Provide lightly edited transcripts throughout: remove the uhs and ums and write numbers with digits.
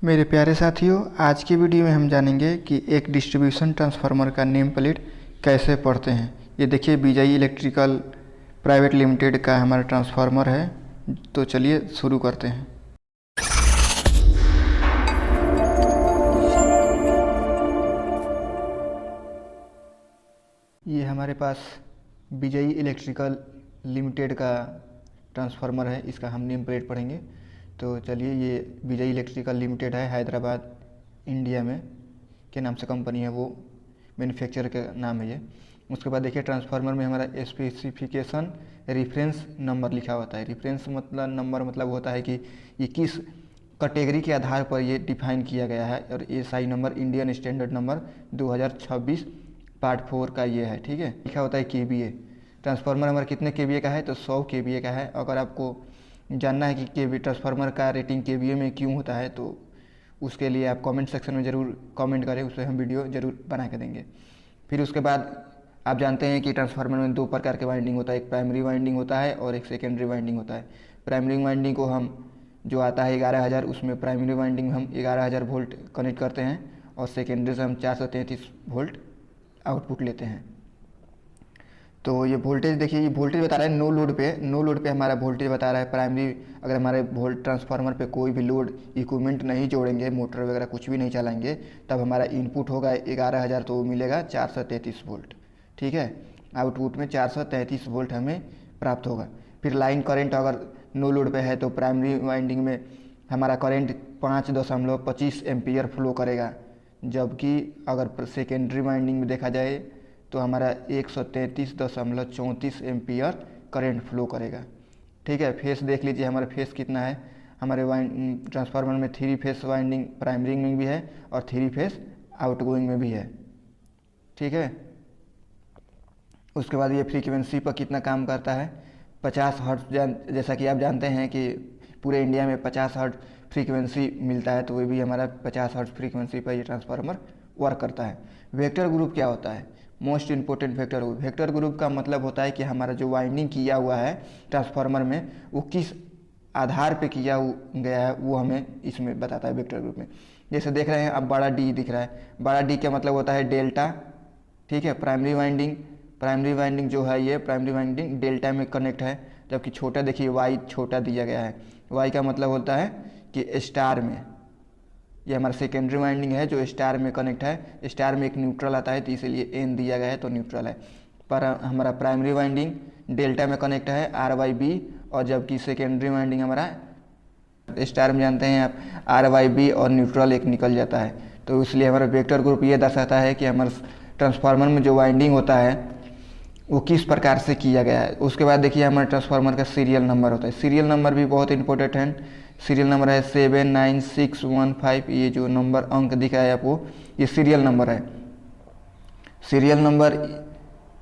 मेरे प्यारे साथियों, आज की वीडियो में हम जानेंगे कि एक डिस्ट्रीब्यूशन ट्रांसफार्मर का नेम प्लेट कैसे पढ़ते हैं। ये देखिए बीजाई इलेक्ट्रिकल प्राइवेट लिमिटेड का हमारा ट्रांसफार्मर है। तो चलिए शुरू करते हैं। ये हमारे पास बीजाई इलेक्ट्रिकल लिमिटेड का ट्रांसफार्मर है, इसका हम नेम प्लेट पढ़ेंगे। तो चलिए, ये बीजाई इलेक्ट्रिकल लिमिटेड है, हैदराबाद इंडिया में के नाम से कंपनी है, वो मैन्युफैक्चरर का नाम है ये। उसके बाद देखिए ट्रांसफार्मर में हमारा स्पेसिफिकेशन रेफरेंस नंबर लिखा होता है। रेफरेंस मतलब नंबर मतलब होता है कि ये किस कैटेगरी के आधार पर ये डिफाइन किया गया है। और SI number Indian standard number 2026 part 4 का ये है, ठीक है। लिखा होता है केवीए। ट्रांसफार्मर हमारा कितने केवीए का है, तो 100 केवीए का है। अगर आपको जानना है कि केवी ट्रांसफार्मर का रेटिंग केवीए में क्यों होता है, तो उसके लिए आप कमेंट सेक्शन में ज़रूर कमेंट करें, उस पर हम वीडियो ज़रूर बना के देंगे। फिर उसके बाद आप जानते हैं कि ट्रांसफार्मर में 2 प्रकार के वाइंडिंग होता है, एक प्राइमरी वाइंडिंग होता है और एक सेकेंडरी वाइंडिंग होता है। प्राइमरी वाइंडिंग को हम जो आता है 11,000, उसमें प्राइमरी वाइंडिंग हम 11,000 वोल्ट कनेक्ट करते हैं और सेकेंडरी से हम 433 वोल्ट आउटपुट लेते हैं। तो ये वोल्टेज देखिए, ये वोल्टेज बता रहा है नो लोड पे हमारा वोल्टेज बता रहा है। प्राइमरी अगर हमारे वोल्ट ट्रांसफार्मर पे कोई भी लोड इक्विपमेंट नहीं जोड़ेंगे, मोटर वगैरह कुछ भी नहीं चलाएंगे, तब हमारा इनपुट होगा 11,000, तो वो मिलेगा 433 वोल्ट, ठीक है। आउटपुट में 433 वोल्ट हमें प्राप्त होगा। फिर लाइन करंट अगर नो लोड पे है तो प्राइमरी वाइंडिंग में हमारा करंट 5.25 एम्पियर फ्लो करेगा, जबकि अगर सेकेंडरी वाइंडिंग में देखा जाए तो हमारा 133.34 एम्पियर करंट फ्लो करेगा, ठीक है। फेस देख लीजिए हमारा फेस कितना है। हमारे ट्रांसफार्मर में 3 फेस वाइंडिंग प्राइमरी में भी है और 3 फेस आउटगोइंग में भी है, ठीक है। उसके बाद ये फ्रीक्वेंसी पर कितना काम करता है, 50 हर्ट्ज। जैसा कि आप जानते हैं कि पूरे इंडिया में 50 हर्ट्ज फ्रीक्वेंसी मिलता है, तो वो भी हमारा 50 हर्ट्ज फ्रीक्वेंसी पर ये ट्रांसफार्मर वर्क करता है। वेक्टर ग्रुप क्या होता है, most important vector group. Vector group का मतलब होता है कि हमारा जो वाइंडिंग किया हुआ है ट्रांसफार्मर में, वो किस आधार पे किया गया है, वो हमें इसमें बताता है वेक्टर ग्रुप में। जैसे देख रहे हैं अब बड़ा डी दिख रहा है, बड़ा डी का मतलब होता है डेल्टा, ठीक है। प्राइमरी वाइंडिंग जो है, ये प्राइमरी वाइंडिंग डेल्टा में कनेक्ट है, जबकि छोटा देखिए वाई छोटा दिया गया है। वाई का मतलब होता है कि स्टार में। ये हमारा सेकेंडरी वाइंडिंग है जो स्टार में कनेक्ट है। स्टार में एक न्यूट्रल आता है, तो इसीलिए एन दिया गया है, तो न्यूट्रल है। पर हमारा प्राइमरी वाइंडिंग डेल्टा में कनेक्ट है RYB, और जबकि सेकेंडरी वाइंडिंग हमारा स्टार में जानते हैं आप RYB और न्यूट्रल एक निकल जाता है। तो इसलिए हमारा वेक्टर ग्रुप ये दर्शाता है कि हमारे ट्रांसफार्मर में जो वाइंडिंग होता है वो किस प्रकार से किया गया है। उसके बाद देखिए हमारे ट्रांसफार्मर का सीरियल नंबर होता है। सीरियल नंबर भी बहुत इंपॉर्टेंट है। सीरियल नंबर है 79615। ये जो नंबर अंक दिख रहा है आपको, ये सीरियल नंबर है। सीरियल नंबर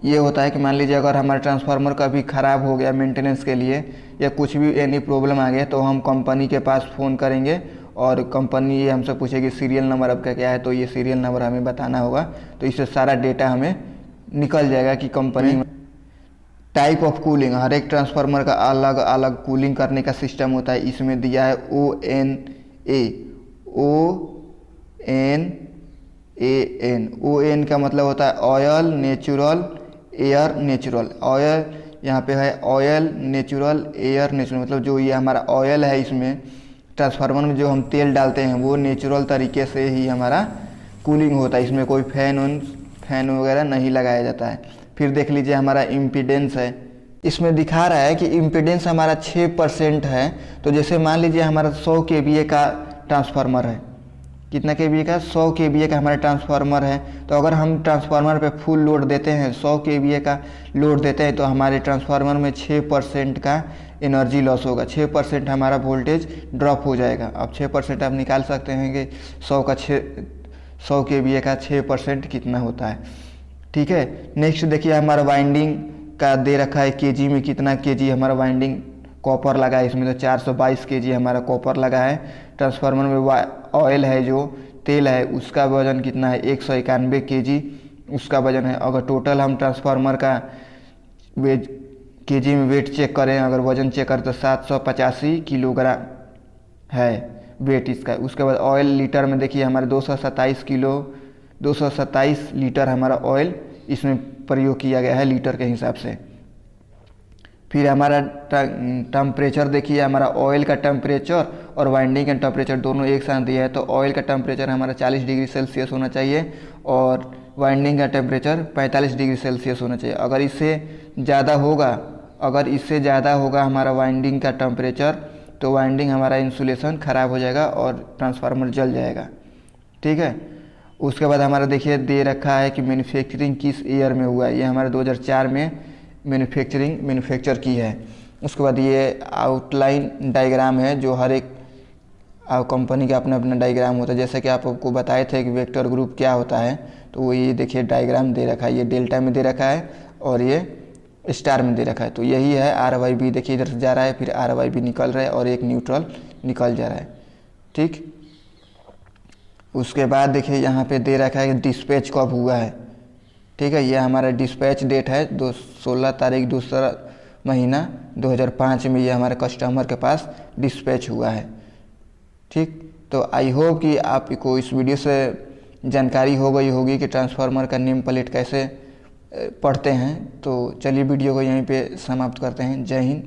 ये होता है कि मान लीजिए अगर हमारे ट्रांसफार्मर कभी ख़राब हो गया मेंटेनेंस के लिए, या कुछ भी एनी प्रॉब्लम आ गया, तो हम कंपनी के पास फ़ोन करेंगे और कंपनी ये हमसे पूछेगी सीरियल नंबर आपका क्या है, तो ये सीरियल नंबर हमें बताना होगा। तो इससे सारा डेटा हमें निकल जाएगा कि कंपनी। टाइप ऑफ कूलिंग, हर एक ट्रांसफार्मर का अलग अलग कूलिंग करने का सिस्टम होता है। इसमें दिया है ON का मतलब होता है oil, natural, air, natural. Oil यहाँ पे है ऑयल, नेचुरल, एयर, नेचुरल। मतलब जो ये हमारा ऑयल है, इसमें ट्रांसफार्मर में जो हम तेल डालते हैं वो नेचुरल तरीके से ही हमारा कूलिंग होता है। इसमें कोई फैन वगैरह नहीं लगाया जाता है। फिर देख लीजिए हमारा इम्पीडेंस है, इसमें दिखा रहा है कि इम्पीडेंस हमारा 6% है। तो जैसे मान लीजिए हमारा 100 kVA का ट्रांसफार्मर है, कितना kVA का, 100 kVA का हमारा ट्रांसफार्मर है। तो अगर हम ट्रांसफार्मर पे फुल लोड देते हैं, 100 kVA का लोड देते हैं, तो हमारे ट्रांसफार्मर में 6% का एनर्जी लॉस होगा, 6% हमारा वोल्टेज ड्रॉप हो जाएगा। अब 6% आप निकाल सकते हैं कि 100 kVA का 6% कितना होता है, ठीक है। नेक्स्ट देखिए हमारा वाइंडिंग का दे रखा है केजी में, कितना केजी हमारा वाइंडिंग कॉपर लगा है इसमें, तो 422 केजी हमारा कॉपर लगा है। ट्रांसफार्मर में ऑयल है, जो तेल है, उसका वजन कितना है, 191 केजी उसका वजन है। अगर टोटल हम ट्रांसफार्मर का केजी में वेट चेक करें, अगर वजन चेक करें, तो 785 किलोग्राम है। वेट इसका। उसके बाद ऑयल लीटर में देखिए हमारे 227 लीटर हमारा ऑयल इसमें प्रयोग किया गया है लीटर के हिसाब से। फिर हमारा टेम्परेचर देखिए, हमारा ऑयल का टेम्परेचर और वाइंडिंग का टेम्परेचर दोनों एक साथ दिया है। तो ऑयल का टेम्परेचर हमारा 40 डिग्री सेल्सियस होना चाहिए और वाइंडिंग का टेम्परेचर 45 डिग्री सेल्सियस होना चाहिए। अगर इससे ज़्यादा होगा हमारा वाइंडिंग का टेम्परेचर, तो वाइंडिंग हमारा इंसुलेशन ख़राब हो जाएगा और ट्रांसफार्मर जल जाएगा। ठीक है। उसके बाद हमारा देखिए दे रखा है कि मैन्युफैक्चरिंग किस ईयर में हुआ है। ये हमारे 2004 में मैन्युफैक्चर की है। उसके बाद ये आउटलाइन डायग्राम है, जो हर एक कंपनी का अपना अपना डायग्राम होता है। जैसे कि आपको बताए थे कि वेक्टर ग्रुप क्या होता है, तो वो ये देखिए डायग्राम दे रखा है। ये डेल्टा में दे रखा है और ये स्टार में दे रखा है। तो यही है RYB। देखिए इधर से जा रहा है, फिर RYB निकल रहा है और एक न्यूट्रल निकल जा रहा है। ठीक। उसके बाद देखिए यहाँ पे दे रखा है कि डिस्पैच कब हुआ है। ठीक है। ये हमारा डिस्पैच डेट है 16 तारीख 2 महीना 2005 में ये हमारे कस्टमर के पास डिस्पैच हुआ है। ठीक। तो आई होप कि आपको इस वीडियो से जानकारी हो गई होगी कि ट्रांसफार्मर का नेम प्लेट कैसे पढ़ते हैं। तो चलिए वीडियो को यहीं पे समाप्त करते हैं। जय हिंद।